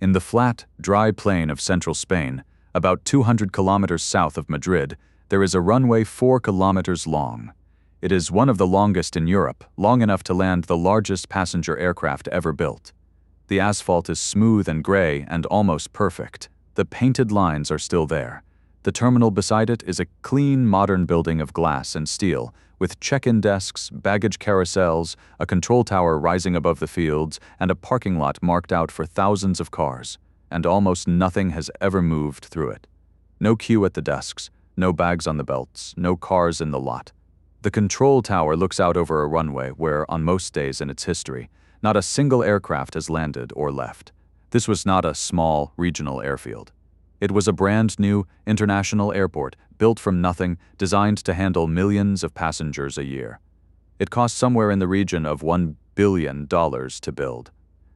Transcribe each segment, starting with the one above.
In the flat, dry plain of central Spain, about 200 kilometers south of Madrid, there is a runway 4 kilometers long. It is one of the longest in Europe, long enough to land the largest passenger aircraft ever built. The asphalt is smooth and gray and almost perfect. The painted lines are still there. The terminal beside it is a clean, modern building of glass and steel, with check-in desks, baggage carousels, a control tower rising above the fields, and a parking lot marked out for thousands of cars. And almost nothing has ever moved through it. No queue at the desks, no bags on the belts, no cars in the lot. The control tower looks out over a runway where, on most days in its history, not a single aircraft has landed or left. This was not a small, regional airfield. It was a brand new, international airport, built from nothing, designed to handle millions of passengers a year. It cost somewhere in the region of $1 billion to build.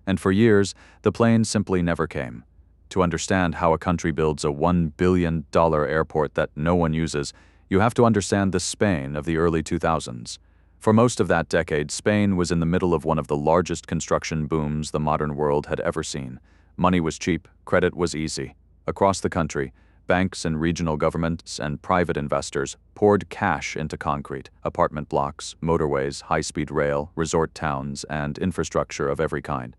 And for years, the plane simply never came. To understand how a country builds a $1 billion airport that no one uses, you have to understand the Spain of the early 2000s. For most of that decade, Spain was in the middle of one of the largest construction booms the modern world had ever seen. Money was cheap, credit was easy. Across the country, banks and regional governments and private investors poured cash into concrete, apartment blocks, motorways, high-speed rail, resort towns, and infrastructure of every kind.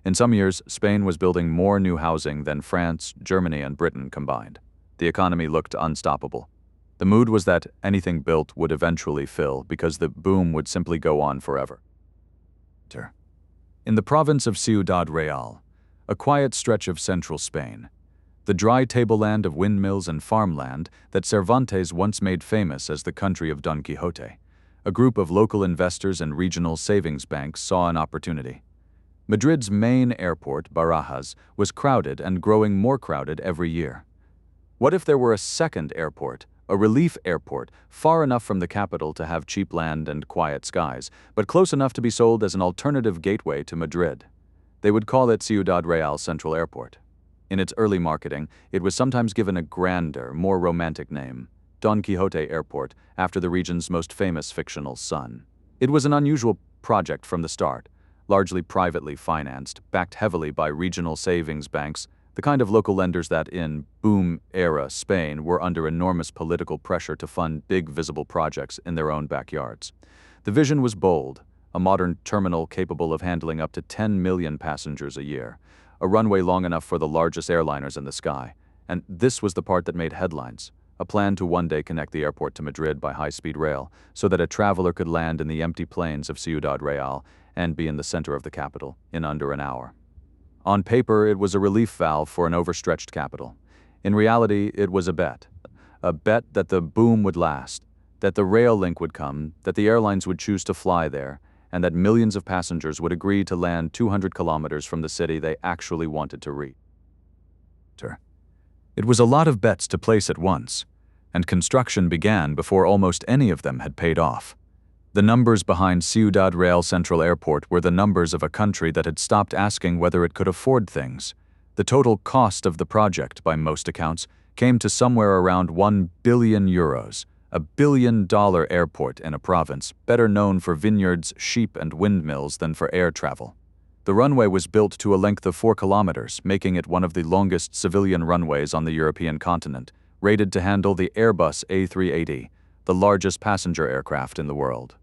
In some years, Spain was building more new housing than France, Germany, and Britain combined. The economy looked unstoppable. The mood was that anything built would eventually fill because the boom would simply go on forever. In the province of Ciudad Real, a quiet stretch of central Spain, the dry tableland of windmills and farmland that Cervantes once made famous as the country of Don Quixote, a group of local investors and regional savings banks saw an opportunity. Madrid's main airport, Barajas, was crowded and growing more crowded every year. What if there were a second airport, a relief airport, far enough from the capital to have cheap land and quiet skies, but close enough to be sold as an alternative gateway to Madrid? They would call it Ciudad Real Central Airport. In its early marketing, it was sometimes given a grander, more romantic name, Don Quixote Airport, after the region's most famous fictional son. It was an unusual project from the start, largely privately financed, backed heavily by regional savings banks, the kind of local lenders that in boom-era Spain were under enormous political pressure to fund big visible projects in their own backyards. The vision was bold, a modern terminal capable of handling up to 10 million passengers a year, a runway long enough for the largest airliners in the sky. And this was the part that made headlines, a plan to one day connect the airport to Madrid by high-speed rail so that a traveler could land in the empty plains of Ciudad Real and be in the center of the capital in under an hour. On paper, it was a relief valve for an overstretched capital. In reality, it was a bet that the boom would last, that the rail link would come, that the airlines would choose to fly there, and that millions of passengers would agree to land 200 kilometers from the city they actually wanted to reach. It was a lot of bets to place at once, and construction began before almost any of them had paid off. The numbers behind Ciudad Real Central Airport were the numbers of a country that had stopped asking whether it could afford things. The total cost of the project, by most accounts, came to somewhere around €1 billion, a billion-dollar airport in a province better known for vineyards, sheep, and windmills than for air travel. The runway was built to a length of 4 kilometers, making it one of the longest civilian runways on the European continent, rated to handle the Airbus A380, the largest passenger aircraft in the world.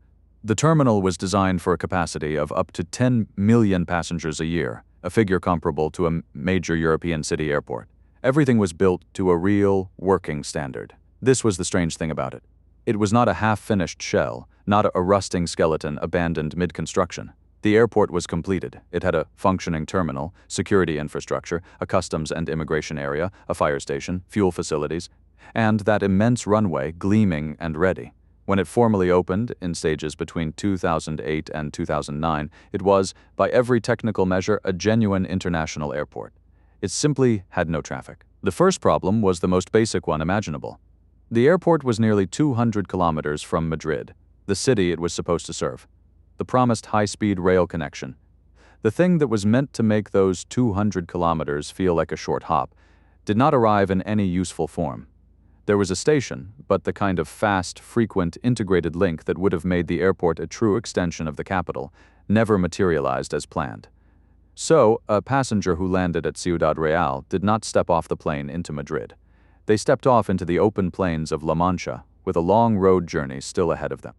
The terminal was designed for a capacity of up to 10 million passengers a year, a figure comparable to a major European city airport. Everything was built to a real, working standard. This was the strange thing about it. It was not a half-finished shell, not a rusting skeleton abandoned mid-construction. The airport was completed. It had a functioning terminal, security infrastructure, a customs and immigration area, a fire station, fuel facilities, and that immense runway gleaming and ready. When it formally opened, in stages between 2008 and 2009, it was, by every technical measure, a genuine international airport. It simply had no traffic. The first problem was the most basic one imaginable. The airport was nearly 200 kilometers from Madrid, the city it was supposed to serve. The promised high-speed rail connection. The thing that was meant to make those 200 kilometers feel like a short hop did not arrive in any useful form. There was a station, but the kind of fast, frequent, integrated link that would have made the airport a true extension of the capital never materialized as planned. So, a passenger who landed at Ciudad Real did not step off the plane into Madrid. They stepped off into the open plains of La Mancha, with a long road journey still ahead of them.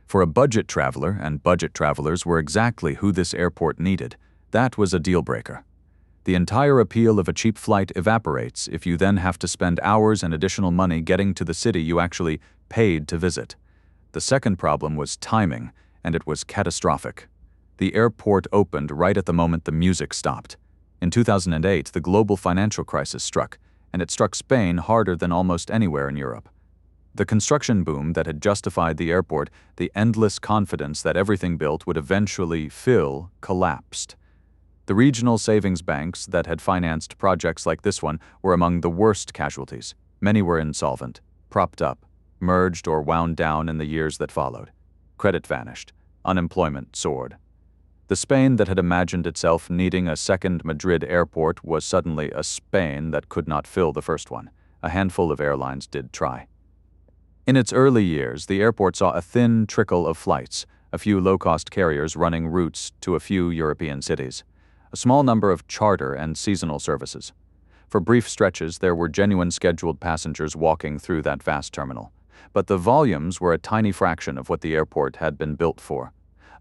For a budget traveler, and budget travelers were exactly who this airport needed, that was a deal-breaker. The entire appeal of a cheap flight evaporates if you then have to spend hours and additional money getting to the city you actually paid to visit. The second problem was timing, and it was catastrophic. The airport opened right at the moment the music stopped. In 2008, the global financial crisis struck, and it struck Spain harder than almost anywhere in Europe. The construction boom that had justified the airport, the endless confidence that everything built would eventually fill, collapsed. The regional savings banks that had financed projects like this one were among the worst casualties. Many were insolvent, propped up, merged or wound down in the years that followed. Credit vanished. Unemployment soared. The Spain that had imagined itself needing a second Madrid airport was suddenly a Spain that could not fill the first one. A handful of airlines did try. In its early years, the airport saw a thin trickle of flights, a few low-cost carriers running routes to a few European cities, a small number of charter and seasonal services. For brief stretches, there were genuine scheduled passengers walking through that vast terminal. But the volumes were a tiny fraction of what the airport had been built for.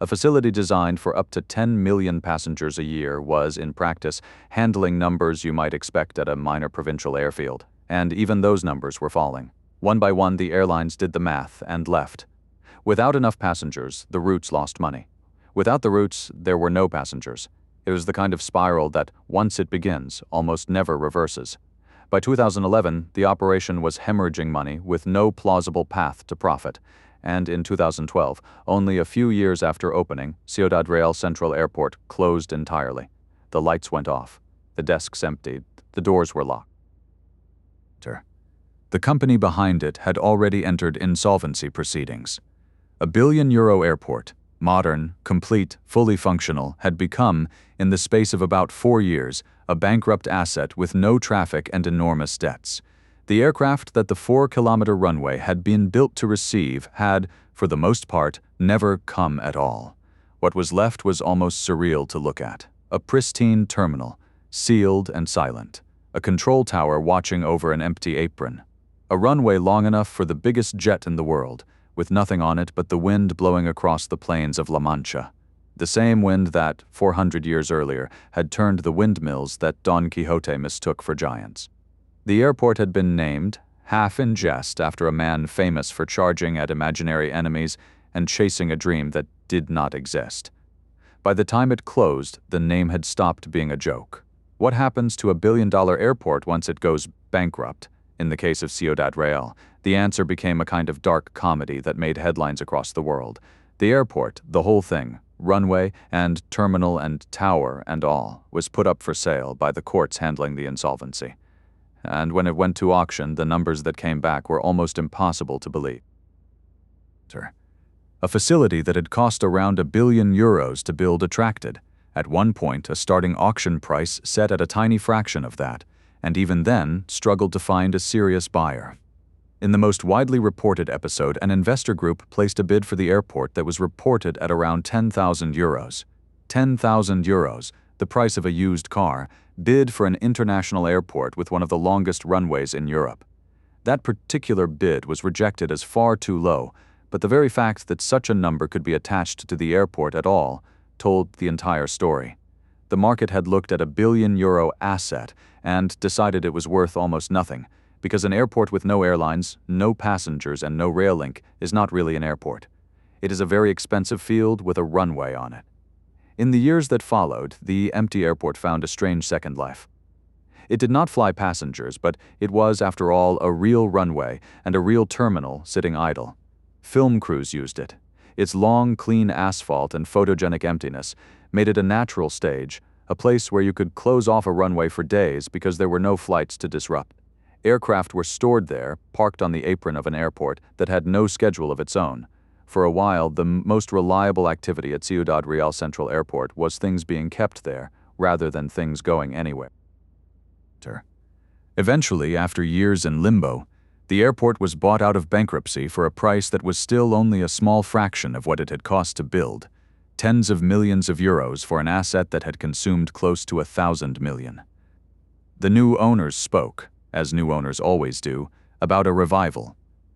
A facility designed for up to 10 million passengers a year was, in practice, handling numbers you might expect at a minor provincial airfield. And even those numbers were falling. One by one, the airlines did the math and left. Without enough passengers, the routes lost money. Without the routes, there were no passengers. It was the kind of spiral that, once it begins, almost never reverses. By 2011, the operation was hemorrhaging money with no plausible path to profit. And in 2012, only a few years after opening, Ciudad Real Central Airport closed entirely. The lights went off. The desks emptied. The doors were locked. The company behind it had already entered insolvency proceedings. A billion-euro airport, modern, complete, fully functional, had become, in the space of about 4 years, a bankrupt asset with no traffic and enormous debts. The aircraft that the 4-kilometer runway had been built to receive had, for the most part, never come at all. What was left was almost surreal to look at. A pristine terminal, sealed and silent. A control tower watching over an empty apron. A runway long enough for the biggest jet in the world, with nothing on it but the wind blowing across the plains of La Mancha. The same wind that, 400 years earlier, had turned the windmills that Don Quixote mistook for giants. The airport had been named, half in jest, after a man famous for charging at imaginary enemies and chasing a dream that did not exist. By the time it closed, the name had stopped being a joke. What happens to a billion-dollar airport once it goes bankrupt? In the case of Ciudad Real, the answer became a kind of dark comedy that made headlines across the world. The airport, the whole thing, runway and terminal and tower and all, was put up for sale by the courts handling the insolvency. And when it went to auction, the numbers that came back were almost impossible to believe. A facility that had cost around €1 billion to build attracted, at one point, a starting auction price set at a tiny fraction of that, and even then struggled to find a serious buyer. In the most widely reported episode, an investor group placed a bid for the airport that was reported at around €10,000. €10,000, the price of a used car, bid for an international airport with one of the longest runways in Europe. That particular bid was rejected as far too low, but the very fact that such a number could be attached to the airport at all told the entire story. The market had looked at €1 billion asset and decided it was worth almost nothing, because an airport with no airlines, no passengers, and no rail link is not really an airport. It is a very expensive field with a runway on it. In the years that followed, the empty airport found a strange second life. It did not fly passengers, but it was, after all, a real runway and a real terminal sitting idle. Film crews used it. Its long, clean asphalt and photogenic emptiness made it a natural stage, a place where you could close off a runway for days because there were no flights to disrupt. Aircraft were stored there, parked on the apron of an airport that had no schedule of its own. For a while, the most reliable activity at Ciudad Real Central Airport was things being kept there, rather than things going anywhere. Eventually, after years in limbo, the airport was bought out of bankruptcy for a price that was still only a small fraction of what it had cost to build. Tens of millions of euros for an asset that had consumed close to 1,000 million. The new owners spoke, as new owners always do, about a revival.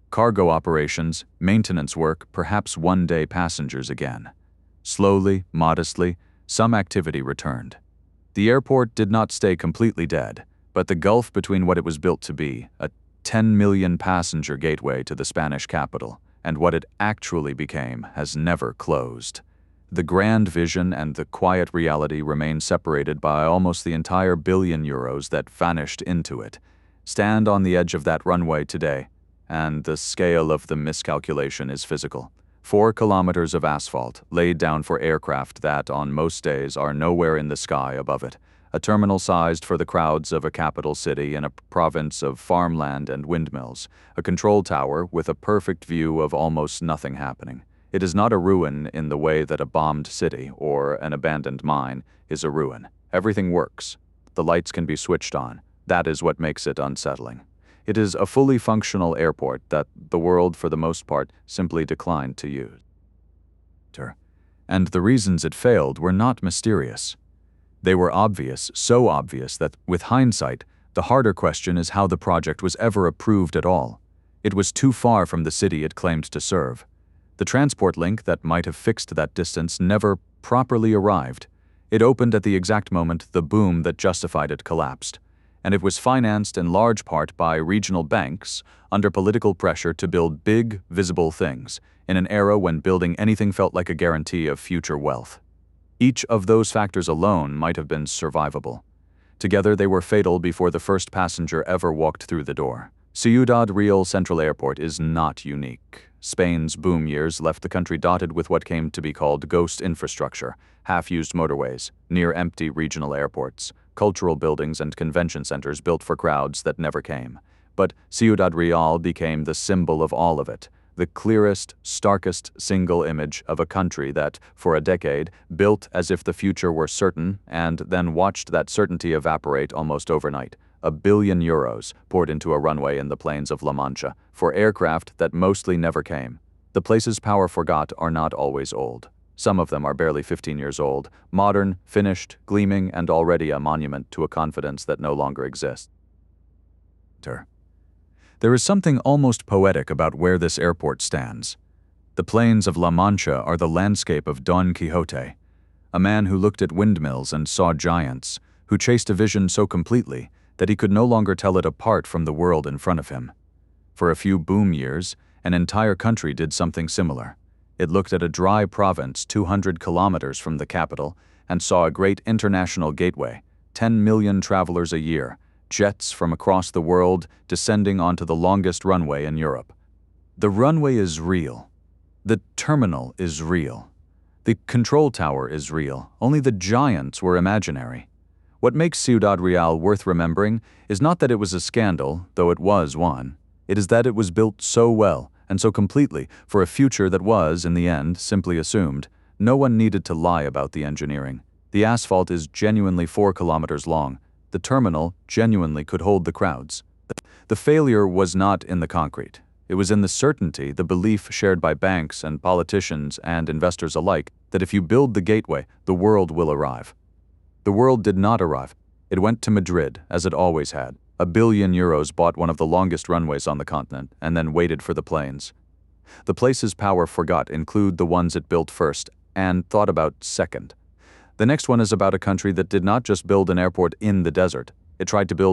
Cargo operations, maintenance work, perhaps one-day passengers again. Slowly, modestly, some activity returned. The airport did not stay completely dead, but the gulf between what it was built to be, a 10 million passenger gateway to the Spanish capital, and what it actually became, has never closed. The grand vision and the quiet reality remain separated by almost the entire billion euros that vanished into it. Stand on the edge of that runway today, and the scale of the miscalculation is physical. 4 kilometers of asphalt laid down for aircraft that, on most days, are nowhere in the sky above it. A terminal sized for the crowds of a capital city in a province of farmland and windmills. A control tower with a perfect view of almost nothing happening. It is not a ruin in the way that a bombed city or an abandoned mine is a ruin. Everything works. The lights can be switched on. That is what makes it unsettling. It is a fully functional airport that the world, for the most part, simply declined to use. And the reasons it failed were not mysterious. They were obvious, so obvious that, with hindsight, the harder question is how the project was ever approved at all. It was too far from the city it claimed to serve. The transport link that might have fixed that distance never properly arrived. It opened at the exact moment the boom that justified it collapsed. And it was financed in large part by regional banks under political pressure to build big, visible things in an era when building anything felt like a guarantee of future wealth. Each of those factors alone might have been survivable. Together they were fatal before the first passenger ever walked through the door. Ciudad Real Central Airport is not unique. Spain's boom years left the country dotted with what came to be called ghost infrastructure, half-used motorways, near-empty regional airports, cultural buildings and convention centers built for crowds that never came. But Ciudad Real became the symbol of all of it, the clearest, starkest single image of a country that, for a decade, built as if the future were certain and then watched that certainty evaporate almost overnight. €1 billion poured into a runway in the plains of La Mancha for aircraft that mostly never came. The places power forgot are not always old. Some of them are barely 15 years old, modern, finished, gleaming, and already a monument to a confidence that no longer exists. There is something almost poetic about where this airport stands. The plains of La Mancha are the landscape of Don Quixote, a man who looked at windmills and saw giants, who chased a vision so completely that he could no longer tell it apart from the world in front of him. For a few boom years, an entire country did something similar. It looked at a dry province 200 kilometers from the capital and saw a great international gateway, 10 million travelers a year, jets from across the world descending onto the longest runway in Europe. The runway is real. The terminal is real. The control tower is real. Only the giants were imaginary. What makes Ciudad Real worth remembering is not that it was a scandal, though it was one. It is that it was built so well and so completely for a future that was, in the end, simply assumed. No one needed to lie about the engineering. The asphalt is genuinely 4 kilometers long. The terminal genuinely could hold the crowds. The failure was not in the concrete. It was in the certainty, the belief shared by banks and politicians and investors alike, that if you build the gateway, the world will arrive. The world did not arrive. It went to Madrid, as it always had. €1 billion bought one of the longest runways on the continent and then waited for the planes. The places power forgot include the ones it built first and thought about second. The next one is about a country that did not just build an airport in the desert. It tried to build